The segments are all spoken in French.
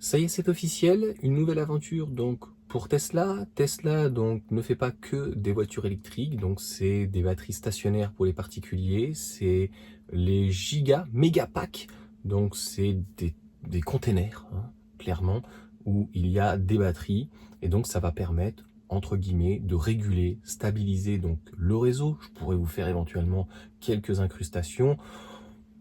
Ça y est, c'est officiel, une nouvelle aventure donc pour Tesla. Tesla donc ne fait pas que des voitures électriques, donc c'est des batteries stationnaires pour les particuliers, c'est les méga packs, donc c'est des containers, hein, clairement, où il y a des batteries, et donc ça va permettre entre guillemets de réguler, stabiliser donc le réseau. Je pourrais vous faire éventuellement quelques incrustations.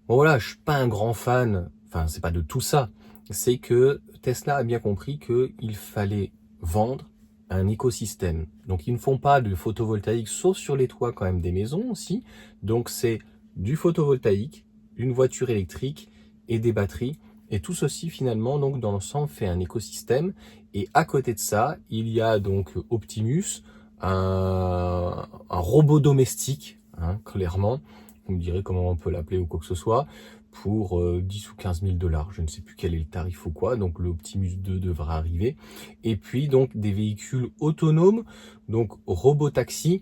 Bon voilà, je suis pas un grand fan, enfin c'est pas de tout ça, c'est que Tesla a bien compris qu'il fallait vendre un écosystème. Donc ils ne font pas de photovoltaïque, sauf sur les toits quand même des maisons aussi. Donc c'est du photovoltaïque, une voiture électrique et des batteries. Et tout ceci finalement donc dans l'ensemble fait un écosystème. Et à côté de ça, il y a donc Optimus, un robot domestique, hein, clairement. Vous me direz comment on peut l'appeler ou quoi que ce soit, pour 10 ou 15 000 $. Je ne sais plus quel est le tarif ou quoi, donc le Optimus 2 devra arriver. Et puis donc des véhicules autonomes, donc robotaxi.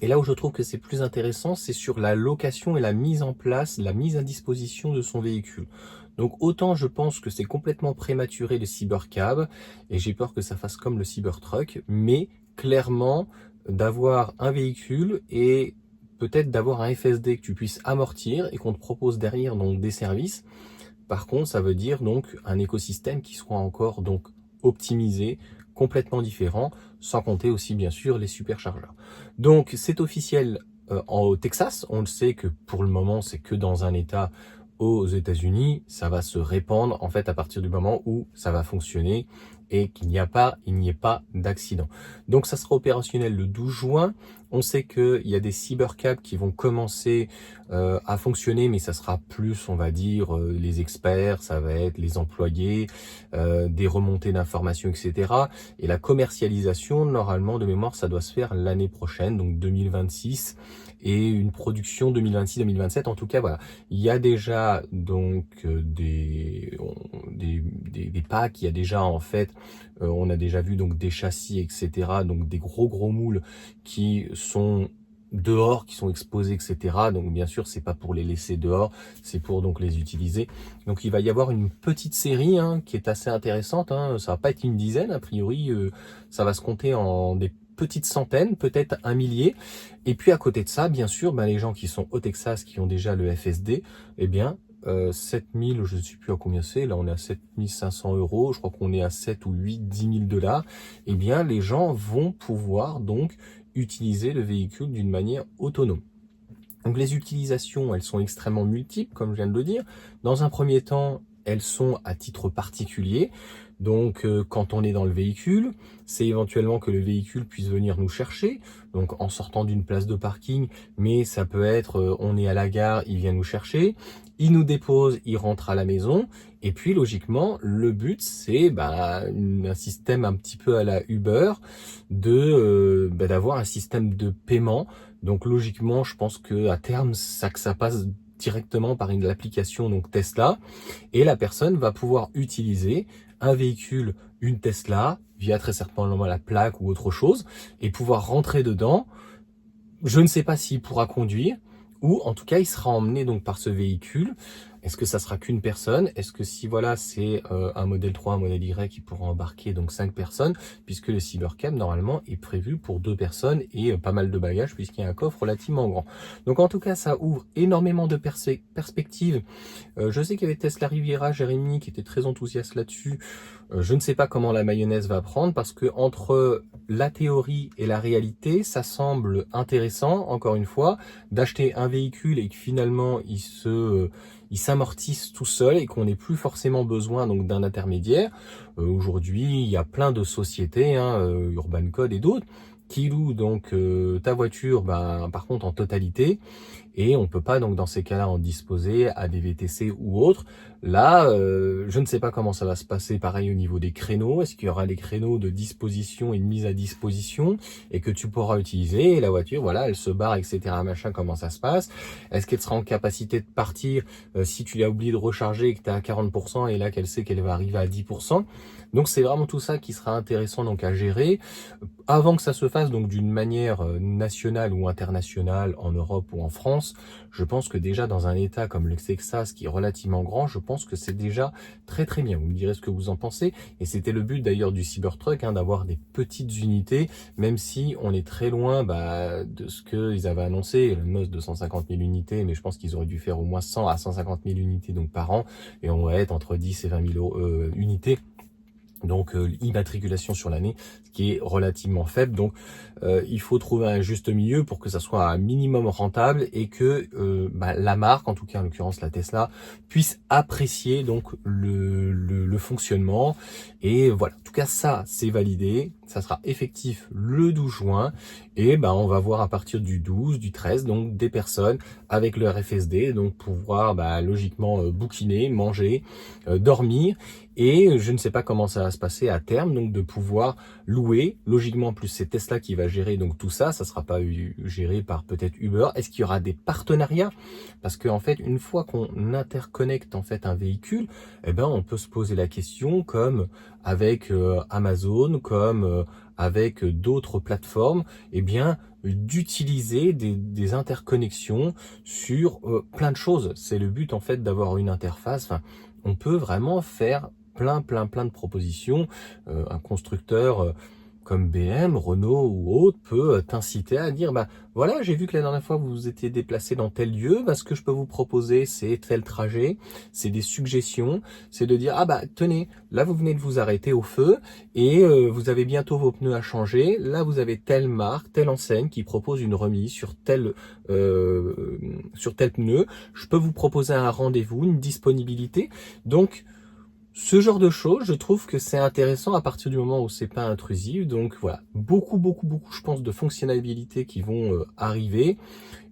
Et là où je trouve que c'est plus intéressant, c'est sur la location et la mise en place, la mise à disposition de son véhicule. Donc autant je pense que c'est complètement prématuré le Cybercab, et j'ai peur que ça fasse comme le Cybertruck, mais clairement d'avoir un véhicule et peut-être d'avoir un FSD que tu puisses amortir et qu'on te propose derrière donc des services. Par contre, ça veut dire donc un écosystème qui soit encore donc optimisé, complètement différent, sans compter aussi bien sûr les superchargeurs. Donc c'est officiel au Texas. On le sait que pour le moment c'est que dans un état aux États-Unis. Ça va se répandre en fait à partir du moment où ça va fonctionner et qu'il n'y ait pas d'accident. Donc ça sera opérationnel le 12 juin. On sait qu'il y a des cybercabs qui vont commencer à fonctionner, mais ça sera plus, on va dire, les experts, ça va être les employés, des remontées d'informations, etc. Et la commercialisation, normalement, de mémoire, ça doit se faire l'année prochaine, donc 2026, et une production 2026-2027. En tout cas, voilà, il y a déjà donc des packs, il y a déjà en fait, on a déjà vu donc des châssis, etc. Donc des gros moules qui sont dehors, qui sont exposés, etc. Donc bien sûr, c'est pas pour les laisser dehors, c'est pour donc les utiliser. Donc il va y avoir une petite série hein, qui est assez intéressante. Hein. Ça va pas être une dizaine, a priori, ça va se compter en des petites centaines, peut-être un millier. Et puis à côté de ça, bien sûr, ben, les gens qui sont au Texas, qui ont déjà le FSD, eh bien 7000, je ne sais plus à combien c'est, là on est à 7500 €, je crois qu'on est à 7 ou 8, 10 000 $, eh bien les gens vont pouvoir donc utiliser le véhicule d'une manière autonome. Donc les utilisations, elles sont extrêmement multiples, comme je viens de le dire. Dans un premier temps, elles sont à titre particulier. Donc quand on est dans le véhicule, c'est éventuellement que le véhicule puisse venir nous chercher, donc en sortant d'une place de parking, mais ça peut être on est à la gare, il vient nous chercher, il nous dépose, il rentre à la maison, et puis logiquement, le but c'est un système un petit peu à la Uber, d'avoir un système de paiement. Donc logiquement, je pense que à terme, que ça passe directement par l'application donc Tesla, et la personne va pouvoir utiliser un véhicule, une Tesla, via très certainement la plaque ou autre chose, et pouvoir rentrer dedans. Je ne sais pas s'il pourra conduire, ou en tout cas il sera emmené donc par ce véhicule. Est-ce que ça sera qu'une personne? Est-ce que si voilà c'est un modèle 3, un modèle Y qui pourra embarquer donc 5 personnes, puisque le Cybercab normalement est prévu pour 2 personnes et pas mal de bagages puisqu'il y a un coffre relativement grand. Donc en tout cas ça ouvre énormément de perspectives. Je sais qu'il y avait Tesla Riviera, Jérémy qui était très enthousiaste là-dessus. Je ne sais pas comment la mayonnaise va prendre parce que entre la théorie et la réalité, ça semble intéressant, encore une fois, d'acheter un véhicule et que finalement il s'amortisse tout seul et qu'on n'ait plus forcément besoin donc d'un intermédiaire. Aujourd'hui, il y a plein de sociétés, hein, Urban Code et d'autres, qui louent donc ta voiture, par contre en totalité, et on peut pas donc dans ces cas-là en disposer à des VTC ou autres. Là, je ne sais pas comment ça va se passer pareil au niveau des créneaux. Est-ce qu'il y aura des créneaux de disposition et de mise à disposition et que tu pourras utiliser et la voiture, voilà, elle se barre, etc. Machin, comment ça se passe? Est-ce qu'elle sera en capacité de partir si tu l'as oublié de recharger et que tu es à 40% et là qu'elle sait qu'elle va arriver à 10%? Donc c'est vraiment tout ça qui sera intéressant donc à gérer avant que ça se fasse donc d'une manière nationale ou internationale en Europe ou en France. pense que déjà dans un état comme le Texas, qui est relativement grand, je pense que c'est déjà très très bien. Vous me direz ce que vous en pensez. Et c'était le but d'ailleurs du Cybertruck, hein, d'avoir des petites unités, même si on est très loin de ce qu'ils avaient annoncé, le MOS 250 000 unités, mais je pense qu'ils auraient dû faire au moins 100 à 150 000 unités donc par an, et on va être entre 10 et 20 000 unités. Donc immatriculation sur l'année, ce qui est relativement faible. Donc il faut trouver un juste milieu pour que ça soit un minimum rentable et que la marque, en tout cas en l'occurrence la Tesla, puisse apprécier donc le fonctionnement. Et voilà, en tout cas ça c'est validé, ça sera effectif le 12 juin et on va voir à partir du 12, du 13, donc des personnes avec le RFSD, donc pouvoir logiquement bouquiner, manger, dormir. Et je ne sais pas comment ça va se passer à terme, donc de pouvoir louer. Logiquement, plus c'est Tesla qui va gérer donc tout ça, ça sera pas géré par peut-être Uber. Est-ce qu'il y aura des partenariats? Parce qu'en fait, une fois qu'on interconnecte en fait un véhicule, on peut se poser la question comme avec Amazon, comme avec d'autres plateformes, d'utiliser des interconnexions sur plein de choses. C'est le but en fait d'avoir une interface. Enfin, on peut vraiment faire plein de propositions. Un constructeur comme BM, Renault ou autre peut t'inciter à dire voilà, j'ai vu que la dernière fois vous vous étiez déplacé dans tel lieu, ce que je peux vous proposer c'est tel trajet, c'est des suggestions, c'est de dire tenez, là vous venez de vous arrêter au feu et vous avez bientôt vos pneus à changer, là vous avez telle marque, telle enseigne qui propose une remise sur tel pneu, je peux vous proposer un rendez-vous, une disponibilité. Donc ce genre de choses, je trouve que c'est intéressant à partir du moment où c'est pas intrusif. Donc voilà, beaucoup, je pense, de fonctionnalités qui vont arriver.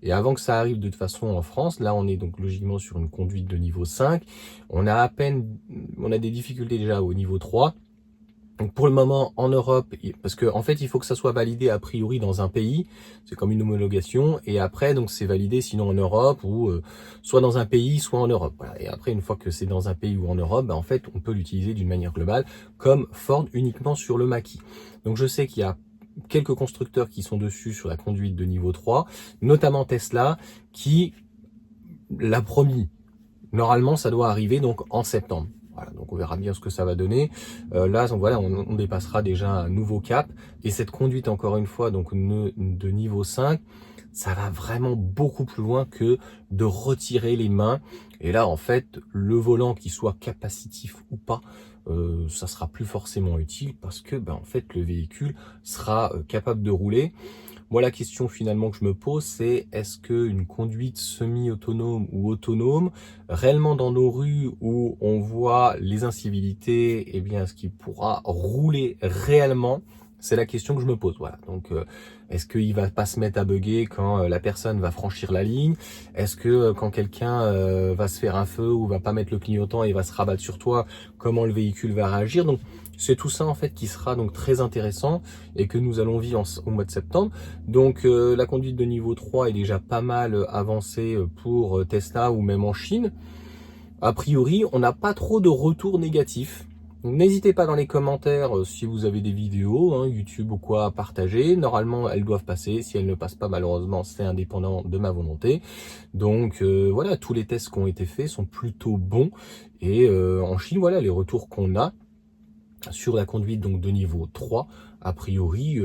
Et avant que ça arrive de toute façon en France, là on est donc logiquement sur une conduite de niveau 5. On a des difficultés déjà au niveau 3. Donc pour le moment en Europe, parce que en fait il faut que ça soit validé a priori dans un pays, c'est comme une homologation, et après donc c'est validé sinon en Europe ou soit dans un pays soit en Europe. Voilà. Et après une fois que c'est dans un pays ou en Europe, en fait on peut l'utiliser d'une manière globale comme Ford uniquement sur le Mach-E. Donc je sais qu'il y a quelques constructeurs qui sont dessus sur la conduite de niveau 3, notamment Tesla qui l'a promis. Normalement ça doit arriver donc en septembre. Voilà, donc on verra bien ce que ça va donner. Là, donc voilà, on dépassera déjà un nouveau cap. Et cette conduite, encore une fois, donc de niveau 5, ça va vraiment beaucoup plus loin que de retirer les mains. Et là, en fait, le volant, qu'il soit capacitif ou pas, ça sera plus forcément utile parce que, en fait, le véhicule sera capable de rouler. Moi, la question finalement que je me pose, c'est est-ce qu'une conduite semi-autonome ou autonome, réellement dans nos rues où on voit les incivilités, est-ce qu'il pourra rouler réellement? C'est la question que je me pose. Voilà. Donc, est-ce qu'il va pas se mettre à bugger quand la personne va franchir la ligne? Est-ce que quand quelqu'un va se faire un feu ou va pas mettre le clignotant et va se rabattre sur toi, comment le véhicule va réagir? Donc, c'est tout ça en fait qui sera donc très intéressant et que nous allons vivre au mois de septembre. Donc la conduite de niveau 3 est déjà pas mal avancée pour Tesla ou même en Chine. A priori, on n'a pas trop de retours négatifs. Donc n'hésitez pas dans les commentaires si vous avez des vidéos, YouTube ou quoi, à partager. Normalement, elles doivent passer. Si elles ne passent pas, malheureusement, c'est indépendant de ma volonté. Donc voilà, tous les tests qui ont été faits sont plutôt bons. Et en Chine, voilà, les retours qu'on a sur la conduite donc de niveau 3, a priori,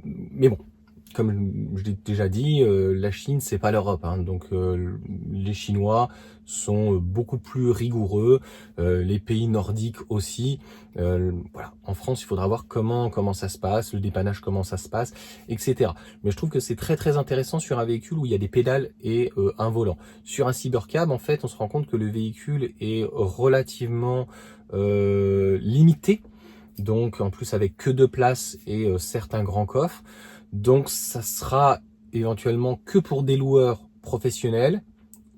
mais bon, comme je l'ai déjà dit, la Chine c'est pas l'Europe, donc les Chinois sont beaucoup plus rigoureux, les pays nordiques aussi. Voilà, en France il faudra voir comment ça se passe, le dépannage comment ça se passe, etc. Mais je trouve que c'est très intéressant sur un véhicule où il y a des pédales et un volant. Sur un Cybercab en fait on se rend compte que le véhicule est relativement limité, donc en plus avec que 2 places et certains grands coffres. Donc ça sera éventuellement que pour des loueurs professionnels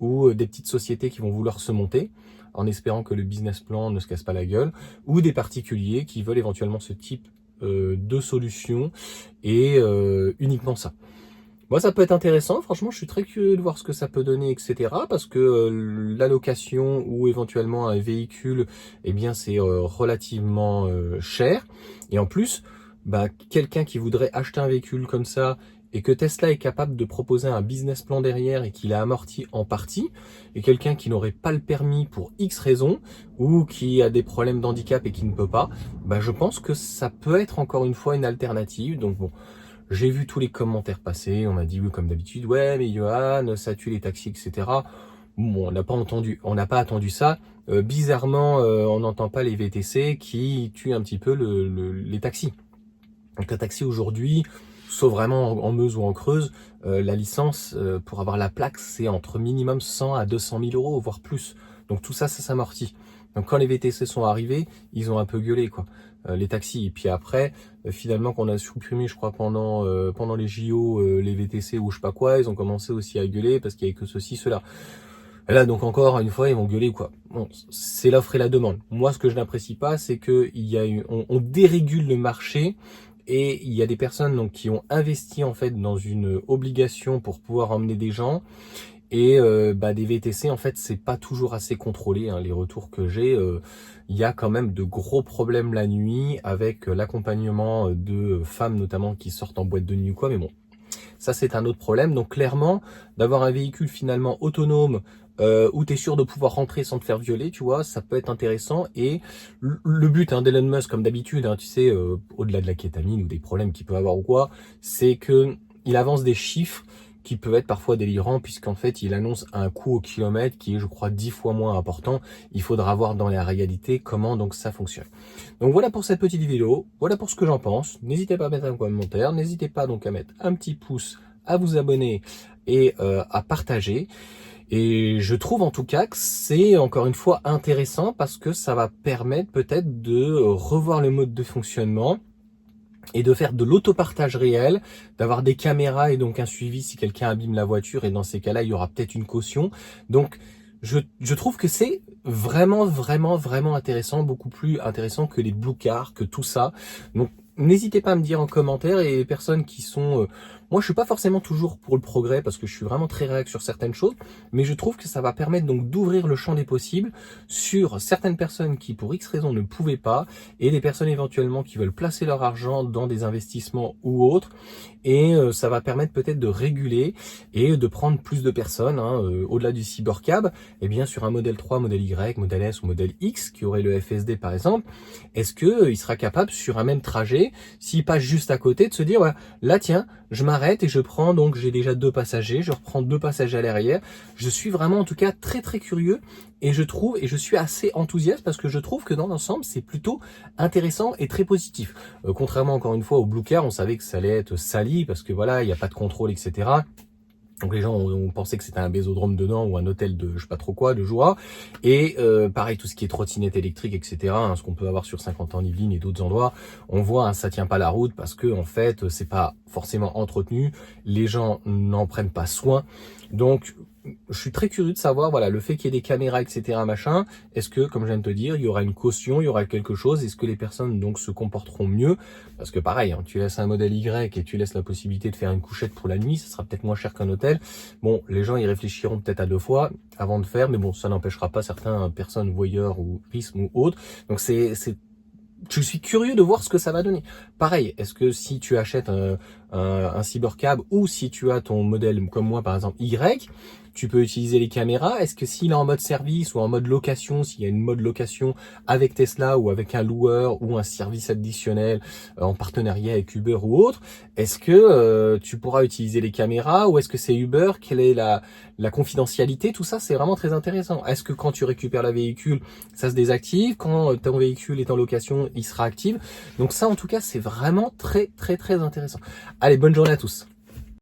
ou des petites sociétés qui vont vouloir se monter en espérant que le business plan ne se casse pas la gueule, ou des particuliers qui veulent éventuellement ce type de solution et uniquement ça. Moi, ça peut être intéressant. Franchement, je suis très curieux de voir ce que ça peut donner, etc. Parce que la location ou éventuellement un véhicule, c'est relativement cher. Et en plus, quelqu'un qui voudrait acheter un véhicule comme ça et que Tesla est capable de proposer un business plan derrière et qu'il a amorti en partie, et quelqu'un qui n'aurait pas le permis pour X raisons, ou qui a des problèmes d'handicap et qui ne peut pas, bah je pense que ça peut être encore une fois une alternative. Donc bon, j'ai vu tous les commentaires passer, on m'a dit oui comme d'habitude, ouais mais Johan, ça tue les taxis, etc. Bon, on n'a pas attendu ça. Bizarrement, on n'entend pas les VTC qui tuent un petit peu les taxis. Donc un taxi aujourd'hui, sauf vraiment en Meuse ou en Creuse, la licence pour avoir la plaque, c'est entre minimum 100 à 200 000 euros, voire plus. Donc tout ça, ça s'amortit. Donc quand les VTC sont arrivés, ils ont un peu gueulé, quoi, les taxis. Et puis après, finalement, qu'on a supprimé, je crois, pendant les JO, les VTC ou je sais pas quoi, ils ont commencé aussi à gueuler parce qu'il y avait que ceci, cela. Et là, donc encore une fois, ils vont gueuler, quoi. Bon, c'est l'offre et la demande. Moi, ce que je n'apprécie pas, c'est que on dérégule le marché. Et il y a des personnes donc qui ont investi en fait dans une obligation pour pouvoir emmener des gens, et des VTC en fait c'est pas toujours assez contrôlé, hein. Les retours que j'ai, il y a quand même de gros problèmes la nuit avec l'accompagnement de femmes notamment qui sortent en boîte de nuit ou quoi, mais bon, ça c'est un autre problème. Donc clairement, d'avoir un véhicule finalement autonome où tu es sûr de pouvoir rentrer sans te faire violer, tu vois, ça peut être intéressant. Et le but d'Elon Musk, comme d'habitude, hein, tu sais, au-delà de la kétamine ou des problèmes qu'il peut avoir ou quoi, c'est que il avance des chiffres qui peuvent être parfois délirants, puisqu'en fait il annonce un coût au kilomètre qui est, je crois, 10 fois moins important. Il faudra voir dans la réalité comment donc ça fonctionne. Donc voilà pour cette petite vidéo, voilà pour ce que j'en pense. N'hésitez pas à mettre un commentaire, n'hésitez pas donc à mettre un petit pouce, à vous abonner et à partager. Et je trouve en tout cas que c'est encore une fois intéressant parce que ça va permettre peut-être de revoir le mode de fonctionnement et de faire de l'autopartage réel, d'avoir des caméras et donc un suivi si quelqu'un abîme la voiture, et dans ces cas-là, il y aura peut-être une caution. Donc je trouve que c'est vraiment intéressant, beaucoup plus intéressant que les blue cars, que tout ça. Donc n'hésitez pas à me dire en commentaire, et les personnes qui sont... moi, je suis pas forcément toujours pour le progrès parce que je suis vraiment très réactif sur certaines choses, mais je trouve que ça va permettre donc d'ouvrir le champ des possibles sur certaines personnes qui, pour X raisons, ne pouvaient pas, et des personnes éventuellement qui veulent placer leur argent dans des investissements ou autres. Et ça va permettre peut-être de réguler et de prendre plus de personnes, hein, au-delà du cybercab, et bien sur un modèle 3, modèle Y, modèle S ou modèle X qui aurait le FSD par exemple. Est-ce que il sera capable sur un même trajet, s'il passe juste à côté, de se dire voilà, là tiens, je m'arrête et je prends, donc j'ai déjà 2 passagers, je reprends 2 passagers à l'arrière. Je suis vraiment en tout cas très curieux, et je suis assez enthousiaste parce que je trouve que dans l'ensemble c'est plutôt intéressant et très positif. Contrairement encore une fois au Blue Car, on savait que ça allait être sali parce que voilà, il n'y a pas de contrôle, etc. Donc les gens ont pensé que c'était un bésodrome dedans ou un hôtel de je sais pas trop quoi, de joie. Et pareil, tout ce qui est trottinette électrique, etc., hein, ce qu'on peut avoir sur 50 ans en Yvelines et d'autres endroits, on voit, hein, ça tient pas la route parce que en fait c'est pas forcément entretenu, les gens n'en prennent pas soin. Donc je suis très curieux de savoir, voilà, le fait qu'il y ait des caméras, etc., machin, est-ce que, comme je viens de te dire, il y aura une caution, il y aura quelque chose, est-ce que les personnes donc se comporteront mieux? Parce que pareil, hein, tu laisses un modèle Y et tu laisses la possibilité de faire une couchette pour la nuit, ça sera peut-être moins cher qu'un hôtel. Bon, les gens y réfléchiront peut-être à 2 fois avant de faire, mais bon, ça n'empêchera pas certaines personnes voyeurs ou risques ou autres. Donc je suis curieux de voir ce que ça va donner. Pareil, est-ce que si tu achètes un cybercab, ou si tu as ton modèle comme moi par exemple Y, tu peux utiliser les caméras. Est-ce que s'il est en mode service ou en mode location, s'il y a une mode location avec Tesla ou avec un loueur ou un service additionnel en partenariat avec Uber ou autre, est-ce que tu pourras utiliser les caméras, ou est-ce que c'est Uber? Quelle est la confidentialité? Tout ça, c'est vraiment très intéressant. Est-ce que quand tu récupères le véhicule, ça se désactive? Quand ton véhicule est en location, il sera actif? Donc ça, en tout cas, c'est vraiment très intéressant. Allez, bonne journée à tous.